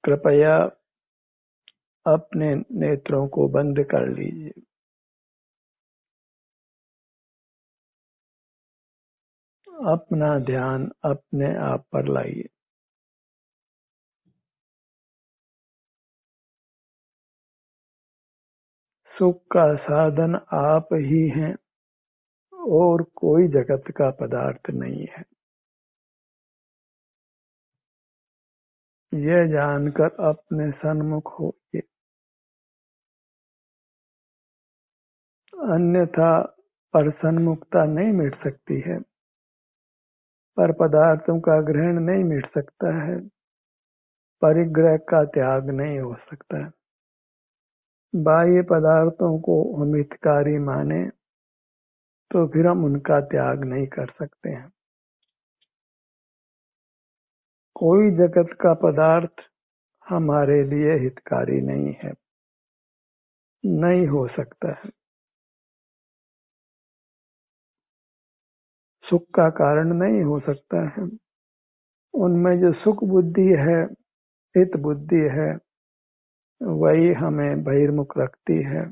कृपया अपने नेत्रों को बंद कर लीजिए। अपना ध्यान अपने आप पर लाइए। सुख का साधन आप ही हैं और कोई जगत का पदार्थ नहीं है। यह जानकर अपने सन्मुख होइए, अन्यथा पर सन्मुखता नहीं मिट सकती है, पर पदार्थों का ग्रहण नहीं मिट सकता है, परिग्रह का त्याग नहीं हो सकता है। बाह्य पदार्थों को हम हितकारी माने तो फिर हम उनका त्याग नहीं कर सकते हैं। कोई जगत का पदार्थ हमारे लिए हितकारी नहीं है, नहीं हो सकता है। सुख का कारण नहीं हो सकता है। उनमें जो सुख बुद्धि है, हित बुद्धि है, वही हमें बहिर्मुख रखती है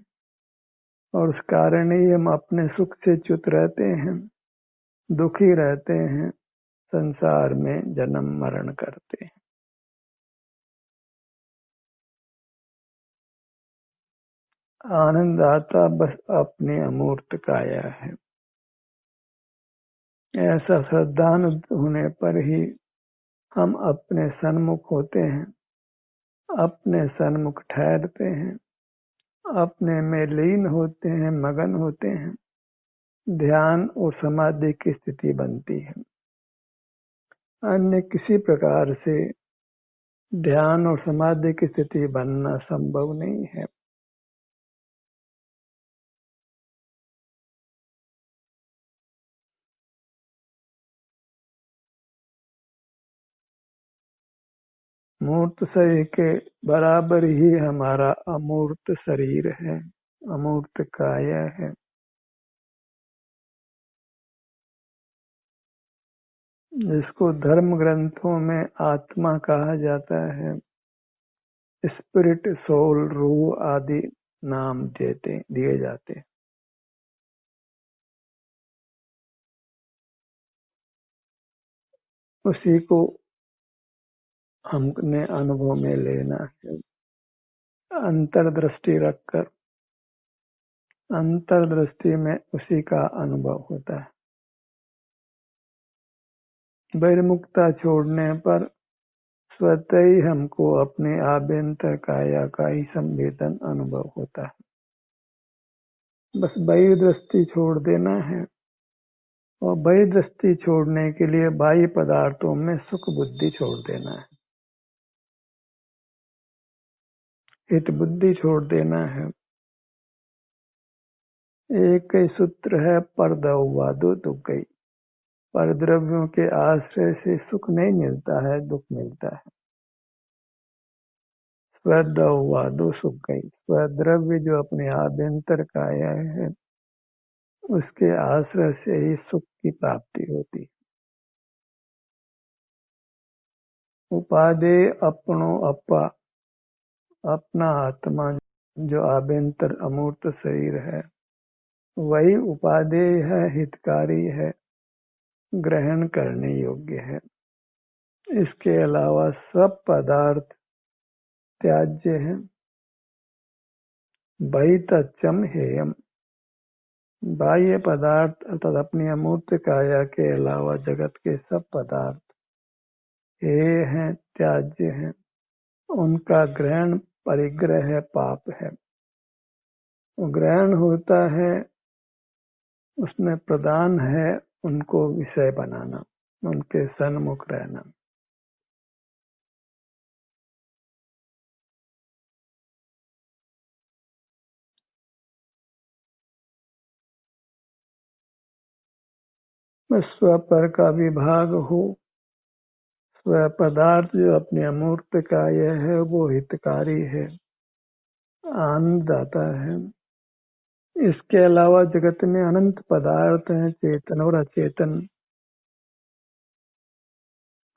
और उस कारण ही हम अपने सुख से च्युत रहते हैं, दुखी रहते हैं, संसार में जन्म मरण करते हैं। आनंददाता बस अपनी अमूर्त काया है। ऐसा श्रद्धानुद होने पर ही हम अपने सन्मुख होते हैं, अपने सन्मुख ठहरते हैं, अपने में लीन होते हैं, मगन होते हैं, ध्यान और समाधि की स्थिति बनती है। अन्य किसी प्रकार से ध्यान और समाधि की स्थिति बनना संभव नहीं है। मूर्त शरीर के बराबर ही हमारा अमूर्त शरीर है, अमूर्त काया है। जिसको धर्म ग्रंथों में आत्मा कहा जाता है, स्पिरिट, सोल, रूह आदि नाम दिए जाते हैं। उसी को हमने अनुभव में लेना है। अंतर्दृष्टि रखकर अंतर्दृष्टि में उसी का अनुभव होता है। बहिर्मुखता छोड़ने पर स्वतः ही हमको अपने आभ्यंतर काया का ही संवेदन अनुभव होता है। बस बहिर्दृष्टि छोड़ देना है और बहिर्दृष्टि छोड़ने के लिए बाह्य पदार्थों में सुख बुद्धि छोड़ देना है, हित बुद्धि छोड़ देना है। एक ही सूत्र है, परद्रव्यादो दुख गई। पर द्रव्यों के आश्रय से सुख नहीं मिलता है, दुख मिलता है। स्वद्रव्यादो सुख गई। स्वद्रव्य जो अपने आभ्यंतर काया है, उसके आश्रय से ही सुख की प्राप्ति होती। उपादेय अपनो अपा, अपना आत्मा जो आभ्यंतर अमूर्त शरीर है, वही उपादेय है, हितकारी है, ग्रहण करने योग्य है। इसके अलावा सब पदार्थ त्याज्य है। बहितच्चम हेयम। बाह्य पदार्थ अर्थात अपनी अमूर्त काया के अलावा जगत के सब पदार्थ हेय हैं, त्याज्य हैं। उनका ग्रहण परिग्रह है, पाप है। ग्रहण होता है, उसमें प्रदान है उनको विषय बनाना, उनके सन्मुख रहना। स्व पर का विभाग हो, स्व पदार्थ जो अपने अमूर्त काय है वो हितकारी है, आनंद आता है। इसके अलावा जगत में अनंत पदार्थ हैं, चेतन और अचेतन,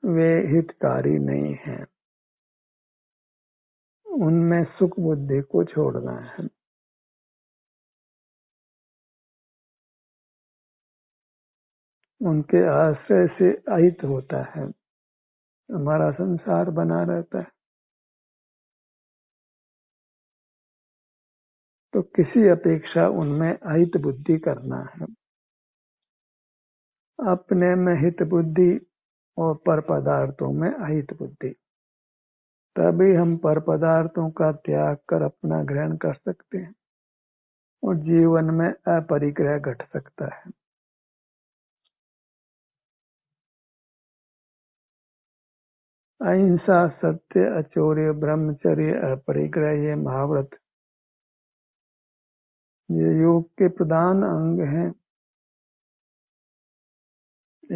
वे हितकारी नहीं हैं। उनमें सुख बुद्धि को छोड़ना है। उनके आश्रय से अहित होता है, हमारा संसार बना रहता है। तो किसी अपेक्षा उनमें अहित बुद्धि करना है। अपने में हित बुद्धि और पर पदार्थों में अहित बुद्धि, तभी हम पर पदार्थों का त्याग कर अपना ग्रहण कर सकते हैं और जीवन में अपरिग्रह घट सकता है। अहिंसा, सत्य, अचौर्य, ब्रह्मचर्य, अपरिग्रह, ये महाव्रत, ये योग के प्रधान अंग हैं।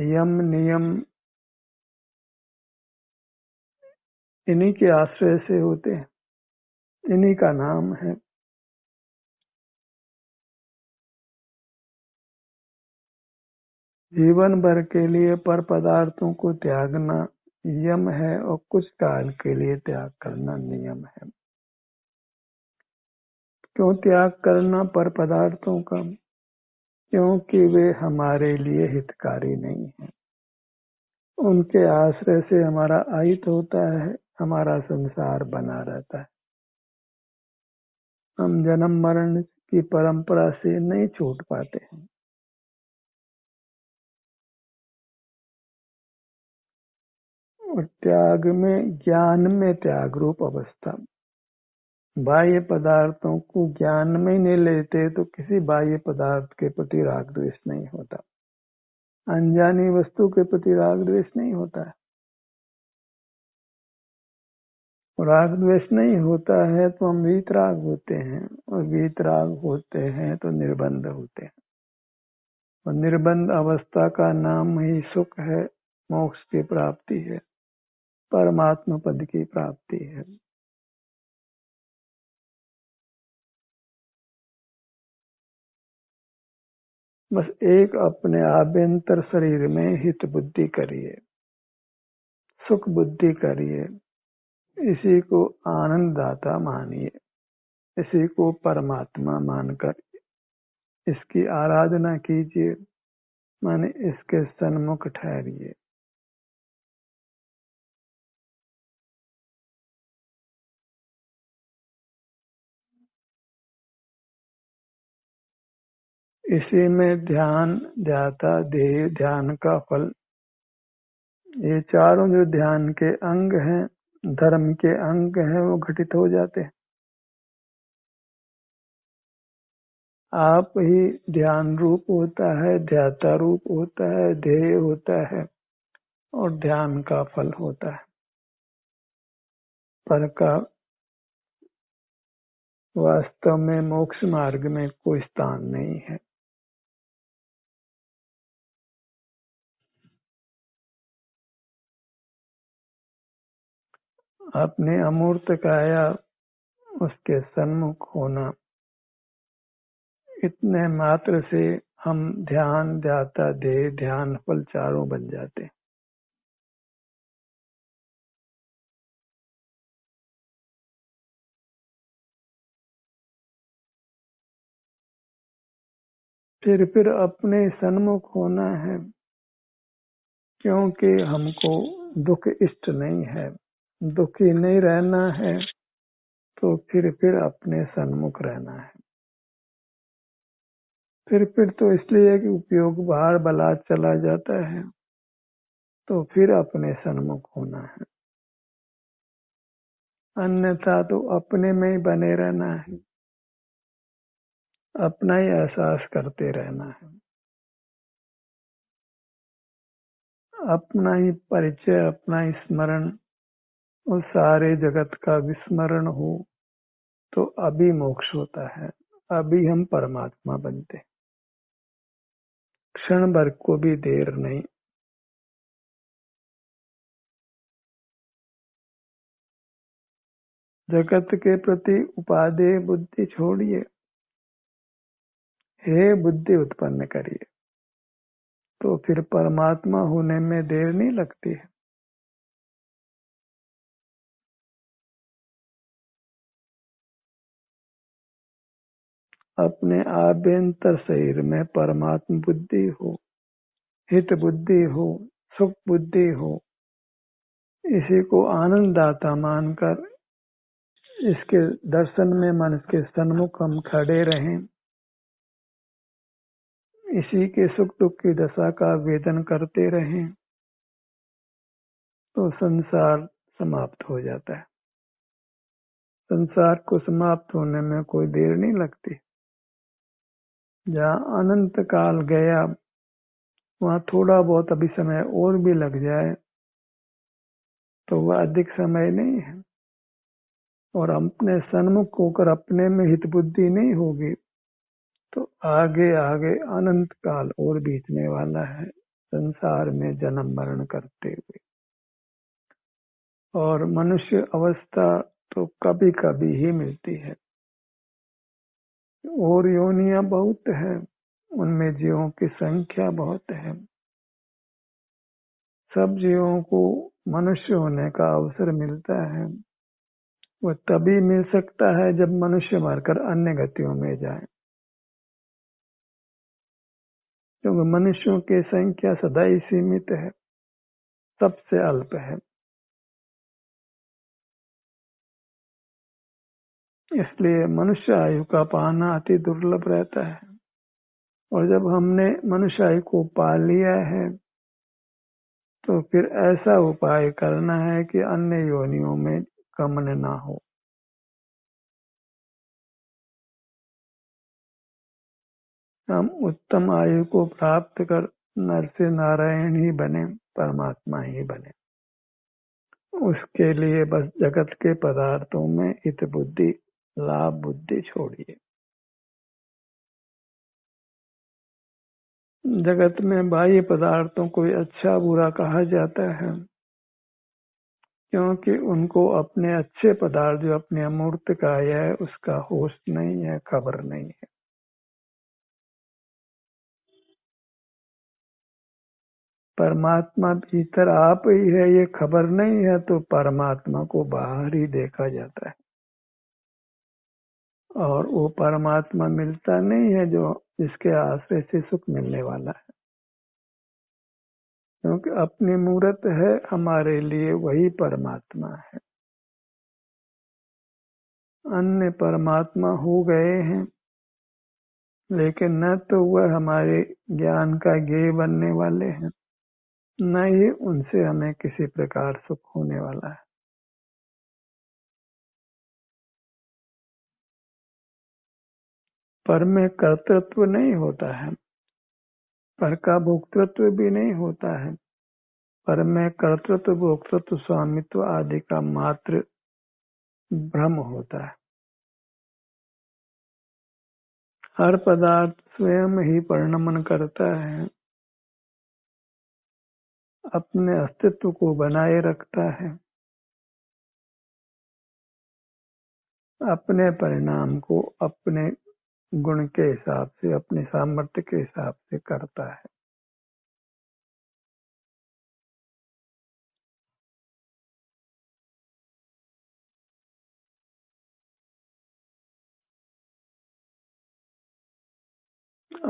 यम नियम इन्हीं के आश्रय से होते हैं, इन्हीं का नाम है। जीवन भर के लिए पर पदार्थों को त्यागना यम है और कुछ काल के लिए त्याग करना नियम है। क्यों त्याग करना पर पदार्थों का? क्योंकि वे हमारे लिए हितकारी नहीं है। उनके आश्रय से हमारा अहित होता है, हमारा संसार बना रहता है। हम जन्म मरण की परंपरा से नहीं छूट पाते हैं। और त्याग में, ज्ञान में त्याग रूप अवस्था, बाह्य पदार्थों को ज्ञान में नहीं लेते तो किसी बाह्य पदार्थ के प्रति राग द्वेष नहीं होता, अनजानी वस्तु के प्रति राग द्वेष नहीं होता है। राग द्वेष नहीं होता है तो हम वीतराग होते हैं, और वीतराग होते हैं तो निर्बंध होते हैं, और निर्बंध अवस्था का नाम ही सुख है, मोक्ष की प्राप्ति है, परमात्मा पद की प्राप्ति है। बस एक अपने आभ्यंतर शरीर में हित बुद्धि करिए, सुख बुद्धि करिए, इसी को आनंद दाता मानिए, इसी को परमात्मा मानकर इसकी आराधना कीजिए, माने इसके सन्मुख ठहरिए। इसी में ध्यान, ध्याता, ध्येय, ध्यान का फल, ये चारों जो ध्यान के अंग हैं, धर्म के अंग हैं, वो घटित हो जाते हैं। आप ही ध्यान रूप होता है, ध्याता रूप होता है, ध्येय होता है, और ध्यान का फल होता है। पर का वास्तव में मोक्ष मार्ग में कोई स्थान नहीं है। अपने अमूर्त काया, उसके सन्मुख होना, इतने मात्र से हम ध्यान, ध्याता, ध्येय, ध्यान फल चारों बन जाते हैं। फिर अपने सन्मुख होना है, क्योंकि हमको दुख इष्ट नहीं है, दुखी नहीं रहना है, तो फिर अपने सन्मुख रहना है। फिर तो इसलिए कि उपयोग बाहर बला चला जाता है, तो फिर अपने सन्मुख होना है, अन्यथा तो अपने में ही बने रहना है, अपना ही एहसास करते रहना है, अपना ही परिचय, अपना ही स्मरण, उस सारे जगत का विस्मरण हो, तो अभी मोक्ष होता है, अभी हम परमात्मा बनते, क्षण भर को भी देर नहीं। जगत के प्रति उपादेय बुद्धि छोड़िए, हे बुद्धि उत्पन्न करिए, तो फिर परमात्मा होने में देर नहीं लगती है। अपने आभ्यंतर शरीर में परमात्म बुद्धि हो, हित बुद्धि हो, सुख बुद्धि हो, इसी को आनंद दाता मानकर इसके दर्शन में मन के सन्मुख हम खड़े रहें, इसी के सुख दुख की दशा का वेदन करते रहें, तो संसार समाप्त हो जाता है। संसार को समाप्त होने में कोई देर नहीं लगती। जहाँ अनंत काल गया वहाँ थोड़ा बहुत अभी समय और भी लग जाए तो वह अधिक समय नहीं है, और अपने सन्मुख होकर अपने में हित बुद्धि नहीं होगी तो आगे आगे अनंत काल और बीतने वाला है संसार में जन्म मरण करते हुए। और मनुष्य अवस्था तो कभी कभी ही मिलती है, और योनियां बहुत है, उनमें जीवों की संख्या बहुत है। सब जीवों को मनुष्य होने का अवसर मिलता है, वह तभी मिल सकता है जब मनुष्य मरकर अन्य गतियों में जाए, क्योंकि मनुष्यों की संख्या सदा ही सीमित है, सबसे अल्प है। इसलिए मनुष्य आयु का पाना अति दुर्लभ रहता है, और जब हमने मनुष्य आयु को पा लिया है तो फिर ऐसा उपाय करना है कि अन्य योनियों में गमन ना हो। हम उत्तम आयु को प्राप्त कर नर से नारायण ही बने, परमात्मा ही बने। उसके लिए बस जगत के पदार्थों में हित बुद्धि, लाभ बुद्धि छोड़िए। जगत में बाह्य पदार्थों को अच्छा बुरा कहा जाता है, क्योंकि उनको अपने अच्छे पदार्थ जो अपने अमूर्त काया है उसका होश नहीं है, खबर नहीं है। परमात्मा भीतर आप ही है ये खबर नहीं है तो परमात्मा को बाहर ही देखा जाता है, और वो परमात्मा मिलता नहीं है जो जिसके आश्रय से सुख मिलने वाला है, क्योंकि अपनी मूर्त है हमारे लिए वही परमात्मा है। अन्य परमात्मा हो गए हैं, लेकिन न तो वह हमारे ज्ञान का ज्ञेय बनने वाले हैं, न ही उनसे हमें किसी प्रकार सुख होने वाला है। पर में कर्तृत्व नहीं होता है, पर का भोक्तृत्व भी नहीं होता है, पर में कर्तृत्व भोक्तृत्व स्वामित्व आदि का मात्र भ्रम होता है। हर पदार्थ स्वयं ही परिणमन करता है, अपने अस्तित्व को बनाए रखता है, अपने परिणाम को अपने गुण के हिसाब से, अपने सामर्थ्य के हिसाब से करता है।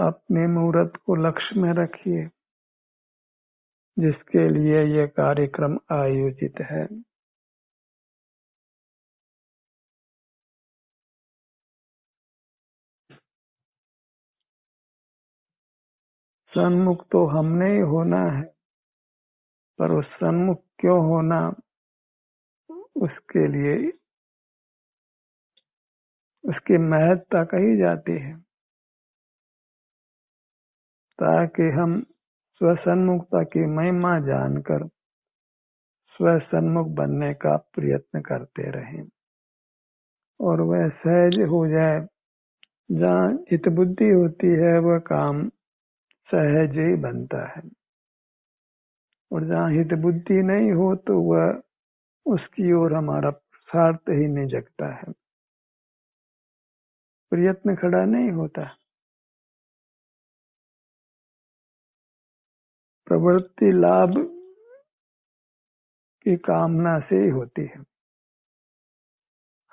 अपने मुहूर्त को लक्ष्य में रखिए जिसके लिए यह कार्यक्रम आयोजित है। सन्मुख तो हमने ही होना है, पर उस सन्मुख क्यों होना, उसके लिए उसकी महत्ता कही जाती है, ताकि हम स्वसन्मुखता की महिमा जानकर स्वसन्मुख बनने का प्रयत्न करते रहें, और वह सहज हो जाए। जहाँ हित बुद्धि होती है वह काम सहज ही बनता है, और जहाँ हित बुद्धि नहीं हो तो वह उसकी ओर हमारा स्वार्थ ही नहीं जगता है, प्रयत्न खड़ा नहीं होता। प्रवृत्ति लाभ की कामना से ही होती है।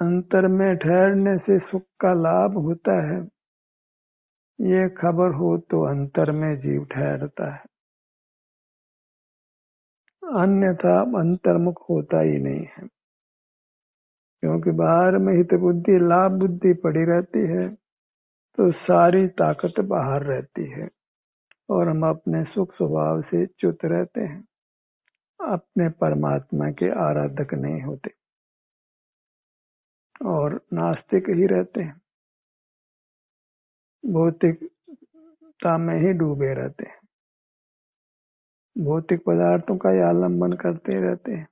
अंतर में ठहरने से सुख का लाभ होता है, ये खबर हो तो अंतर में जीव ठहरता है, अन्यथा अंतर्मुख होता ही नहीं है। क्योंकि बाहर में हित बुद्धि लाभ बुद्धि पड़ी रहती है तो सारी ताकत बाहर रहती है और हम अपने सुख स्वभाव से च्युत रहते हैं, अपने परमात्मा के आराधक नहीं होते और नास्तिक ही रहते हैं, भौतिकता में ही डूबे रहते हैं, भौतिक पदार्थों का ही आलम्बन करते रहते हैं।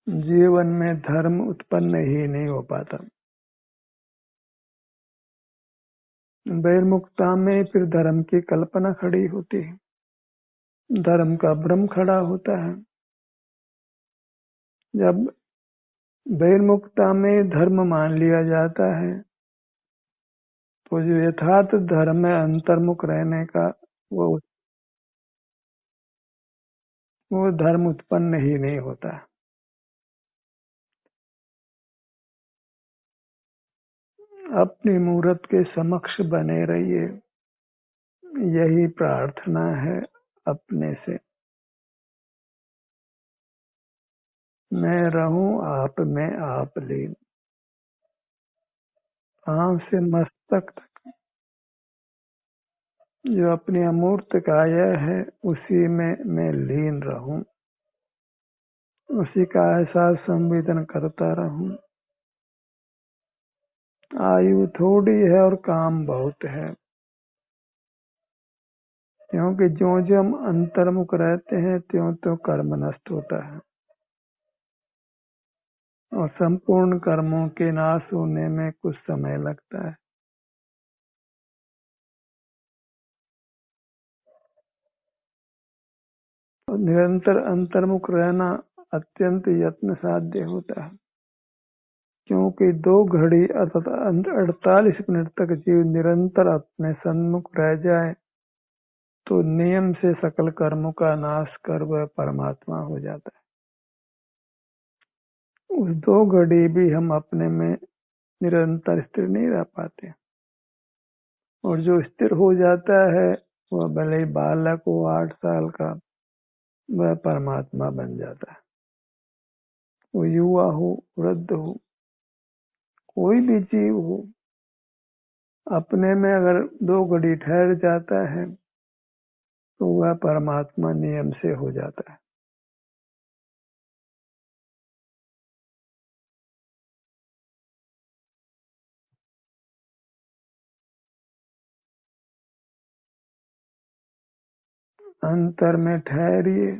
जीवन में धर्म उत्पन्न ही नहीं हो पाता। बहिर्मुखता में फिर धर्म की कल्पना खड़ी होती है, धर्म का भ्रम खड़ा होता है। जब बहिर्मुखता में धर्म मान लिया जाता है तो जो यथार्थ धर्म में अंतर्मुख रहने का वो धर्म उत्पन्न ही नहीं होता। अपनी मूर्त के समक्ष बने रहिए, यही प्रार्थना है अपने से। मैं रहूं आप में आप लीन, पांव से मस्तक तक जो अपनी अमूर्त काया है उसी में मैं लीन रहूं, उसी का एहसास संवेदन करता रहूं। आयु थोड़ी है और काम बहुत है, क्योंकि जो जो हम अंतर्मुख रहते हैं त्यों त्यों कर्म नष्ट होता है और संपूर्ण कर्मों के नाश होने में कुछ समय लगता है। और निरंतर अंतर्मुख रहना अत्यंत यत्न साध्य होता है, क्योंकि 2 घड़ी अर्थात 48 मिनट तक जीव निरंतर अपने सन्मुख रह जाए तो नियम से सकल कर्मों का नाश कर वह परमात्मा हो जाता है। उस 2 घड़ी भी हम अपने में निरंतर स्थिर नहीं रह पाते और जो स्थिर हो जाता है वह भले ही बालक हो 8 साल का, वह परमात्मा बन जाता है। वो युवा हो वृद्ध हो कोई भी जीव हो, अपने में अगर 2 घड़ी ठहर जाता है तो वह परमात्मा नियम से हो जाता है। अंतर में ठहरिए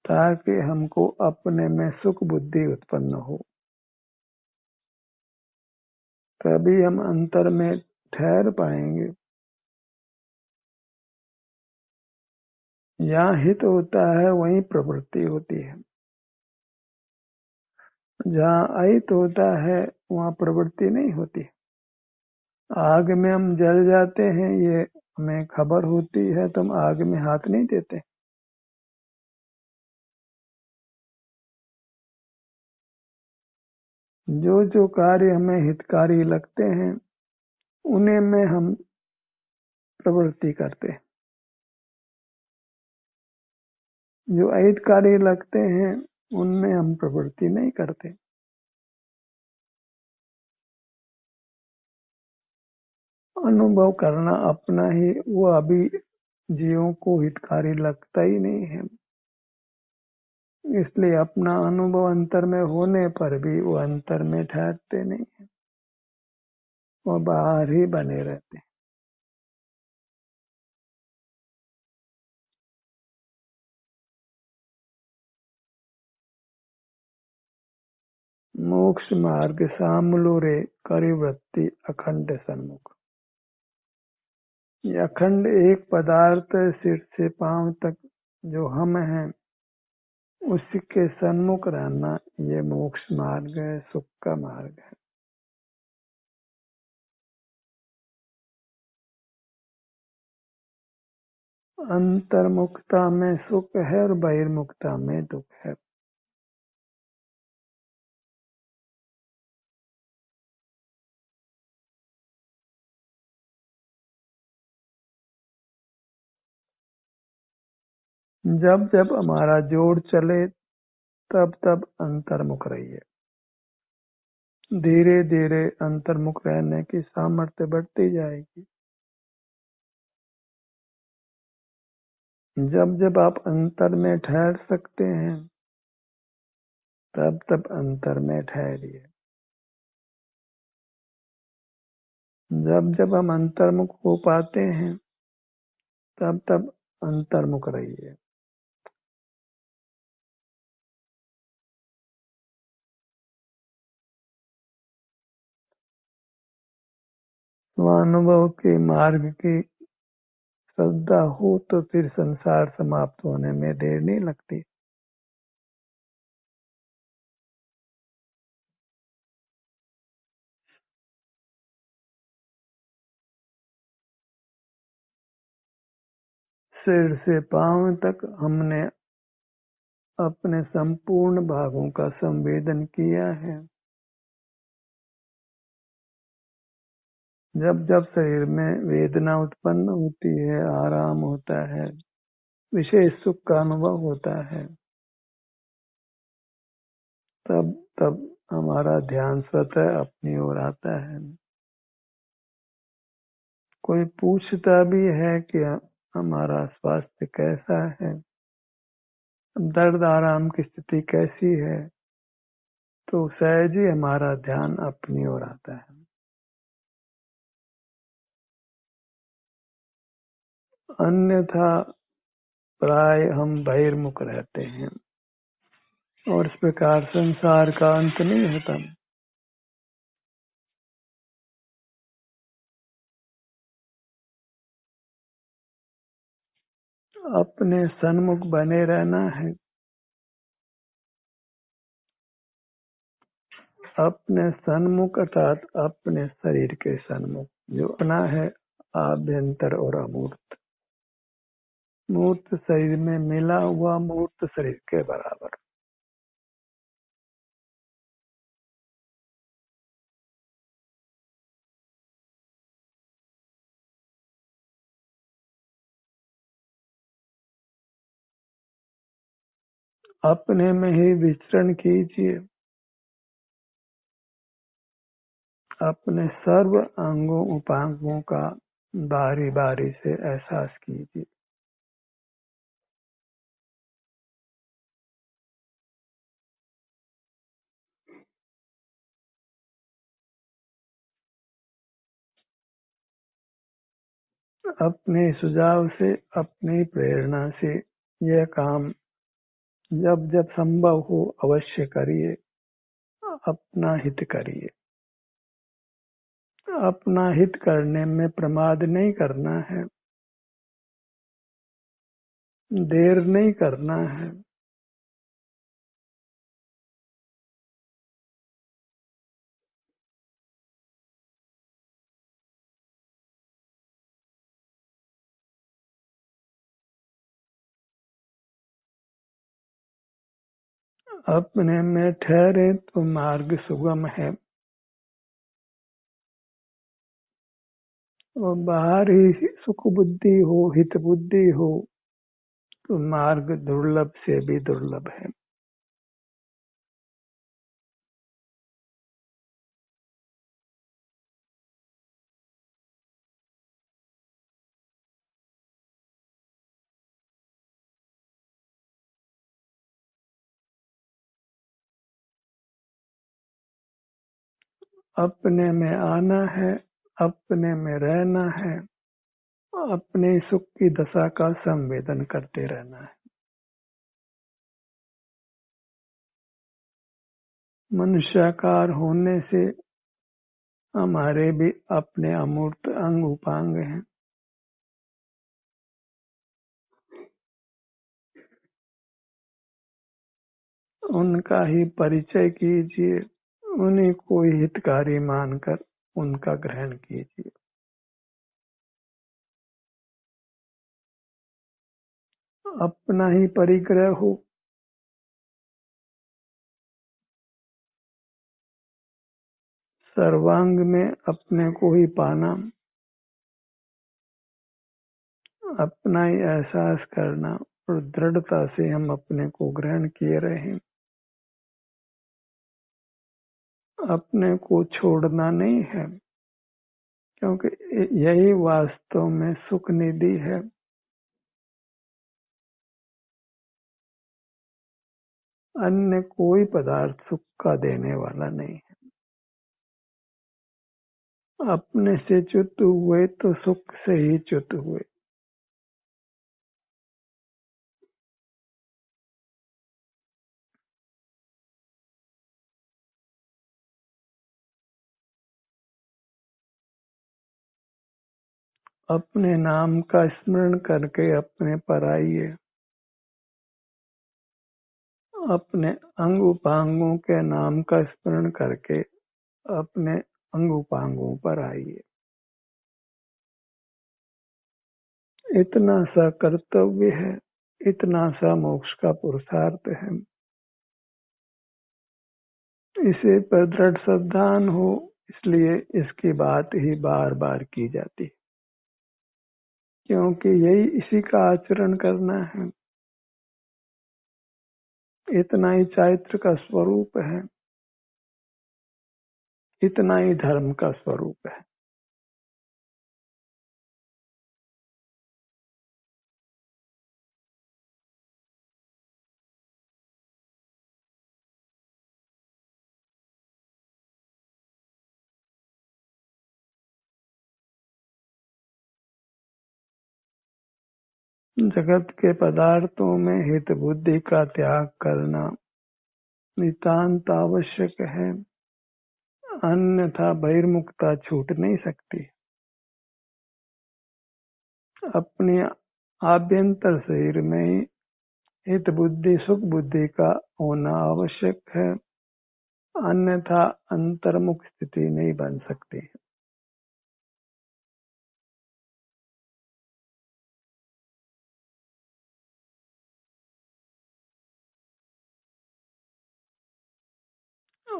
ताकि हमको अपने में सुख बुद्धि उत्पन्न हो, तभी हम अंतर में ठहर पाएंगे। जहाँ हित होता है वहीं प्रवृत्ति होती है, जहाँ अहित होता है वहाँ प्रवृत्ति नहीं होती। आग में हम जल जाते हैं ये हमें खबर होती है तो हम आग में हाथ नहीं देते। जो जो कार्य हमें हितकारी लगते हैं उन्हें में हम प्रवृत्ति करते हैं, जो अहितकारी लगते हैं उनमें हम प्रवृत्ति नहीं करते। अनुभव करना अपना ही वो अभी जीवों को हितकारी लगता ही नहीं है, इसलिए अपना अनुभव अंतर में होने पर भी वो अंतर में ठहरते नहीं है, वो बाहर ही बने रहते हैं। मोक्ष मार्ग सामलो रे करिवृत्ति अखंड सन्मुख। ये अखंड एक पदार्थ सिर से पांव तक जो हम हैं उसके सन्मुख रहना, ये मोक्ष मार्ग है, सुख का मार्ग है। अंतर्मुखता में सुख है और बहिर्मुखता में दुख है। जब जब हमारा जोड़ चले तब तब अंतर्मुख रहिए। धीरे धीरे अंतर्मुख रहने की सामर्थ्य बढ़ती जाएगी। जब जब आप अंतर में ठहर सकते हैं तब तब अंतर में ठहरिए। जब जब हम अंतर्मुख हो पाते हैं तब तब अंतर्मुख रहिए। स्वानुभव के मार्ग की श्रद्धा हो तो फिर संसार समाप्त होने में देर नहीं लगती। सिर से पांव तक हमने अपने संपूर्ण भागों का संवेदन किया है। जब जब शरीर में वेदना उत्पन्न होती है, आराम होता है, विशेष सुख का अनुभव होता है, तब तब हमारा ध्यान स्वतः अपनी ओर आता है। कोई पूछता भी है कि हमारा स्वास्थ्य कैसा है, दर्द आराम की स्थिति कैसी है, तो सहज ही हमारा ध्यान अपनी ओर आता है। अन्यथा प्राय हम बहिर्मुख रहते हैं और इस प्रकार संसार का अंत नहीं होता। अपने सन्मुख बने रहना है। अपने सन्मुख अर्थात अपने शरीर के सन्मुख, जो अपना है आभ्यंतर और अमूर्त। मूर्त शरीर में मिला हुआ मूर्त शरीर के बराबर। अपने में ही विचरण कीजिए। अपने सर्व अंगों उपांगों का बारी बारी से एहसास कीजिए। अपने सुझाव से, अपनी प्रेरणा से यह काम जब जब संभव हो अवश्य करिए। अपना हित करिए। अपना हित करने में प्रमाद नहीं करना है, देर नहीं करना है। अपने में ठहरे तो मार्ग सुगम है और बाहर ही सुख बुद्धि हो, हित बुद्धि हो तो मार्ग दुर्लभ से भी दुर्लभ है। अपने में आना है, अपने में रहना है, अपने सुख की दशा का संवेदन करते रहना है। मनुष्याकार होने से हमारे भी अपने अमूर्त अंग उपांग हैं। उनका ही परिचय कीजिए, उन्हीं को हितकारी मानकर उनका ग्रहण कीजिए। अपना ही परिग्रह हो, सर्वांग में अपने को ही पाना, अपना ही एहसास करना और दृढ़ता से हम अपने को ग्रहण किए रहें। अपने को छोड़ना नहीं है, क्योंकि यही वास्तव में सुख निधि है। अन्य कोई पदार्थ सुख का देने वाला नहीं है। अपने से च्युत हुए तो सुख से ही च्युत हुए। अपने नाम का स्मरण करके अपने पर आइए। अपने अंग उपांगों के नाम का स्मरण करके अपने अंग उपांगों पर आइए। इतना सा कर्तव्य है, इतना सा मोक्ष का पुरुषार्थ है। इसे पर दृढ़ सावधान हो, इसलिए इसकी बात ही बार बार की जाती है, क्योंकि यही इसी का आचरण करना है। इतना ही चारित्र का स्वरूप है, इतना ही धर्म का स्वरूप है। जगत के पदार्थों में हित बुद्धि का त्याग करना नितांत आवश्यक है, अन्यथा बहिर्मुखता छूट नहीं सकती। अपनी आभ्यंतर शरीर में ही हित बुद्धि सुख बुद्धि का होना आवश्यक है, अन्यथा अंतर्मुख स्थिति नहीं बन सकती।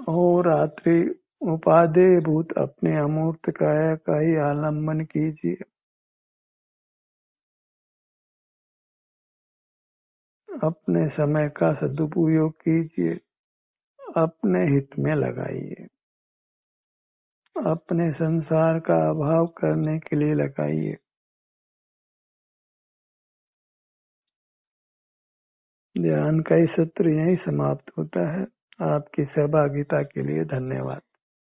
और रात्रि उपादेय भूत अपने अमूर्त काया का ही आलम्बन कीजिए। अपने समय का सदुपयोग कीजिए, अपने हित में लगाइए, अपने संसार का अभाव करने के लिए लगाइए। ध्यान का ही सत्र यहीं समाप्त होता है। आपकी सहभागिता के लिए धन्यवाद।